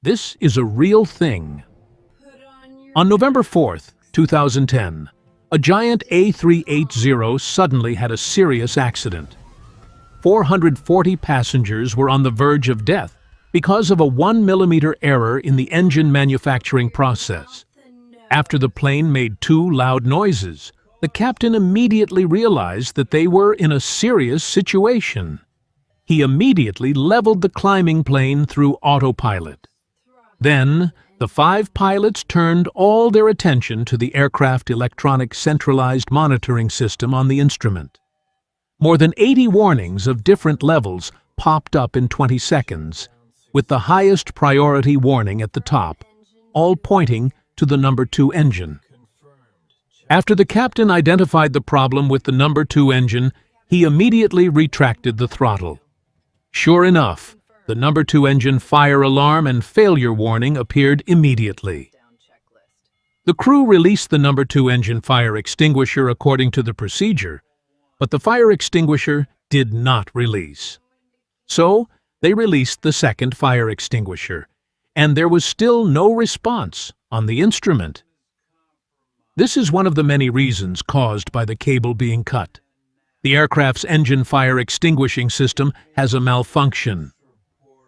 This is a real thing. On November 4th, 2010, a giant A380 suddenly had a serious accident. 440 passengers were on the verge of death because of a 1 mm error in the engine manufacturing process. After the plane made 2 loud noises, the captain immediately realized that they were in a serious situation. He immediately leveled the climbing plane through autopilot. Then, the 5 pilots turned all their attention to the aircraft electronic centralized monitoring system on the instrument. More than 80 warnings of different levels popped up in 20 seconds, with the highest priority warning at the top, all pointing to the number 2 engine. After the captain identified the problem with the number 2 engine, he immediately retracted the throttle. Sure enough, the number 2 engine fire alarm and failure warning appeared immediately. The crew released the number 2 engine fire extinguisher according to the procedure, but the fire extinguisher did not release. So, they released the second fire extinguisher, and there was still no response on the instrument. This is one of the many reasons caused by the cable being cut. The aircraft's engine fire extinguishing system has a malfunction.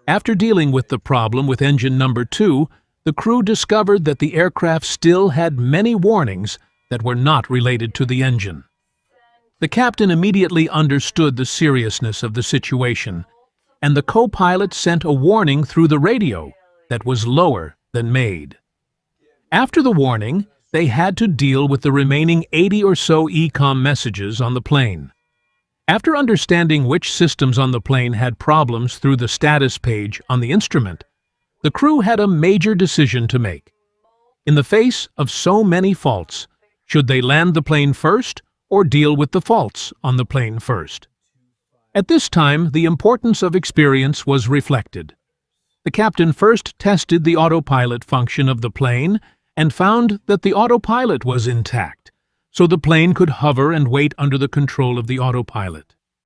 After dealing with the problem with engine number 2, the crew discovered that the aircraft still had many warnings that were not related to the engine. The captain immediately understood the seriousness of the situation, and the co-pilot sent a warning through the radio that was lower than made. After the warning, they had to deal with the remaining 80 or so ECOM messages on the plane. After understanding which systems on the plane had problems through the status page on the instrument, the crew had a major decision to make. In the face of so many faults, should they land the plane first or deal with the faults on the plane first? At this time, the importance of experience was reflected. The captain first tested the autopilot function of the plane and found that the autopilot was intact, so the plane could hover and wait under the control of the autopilot.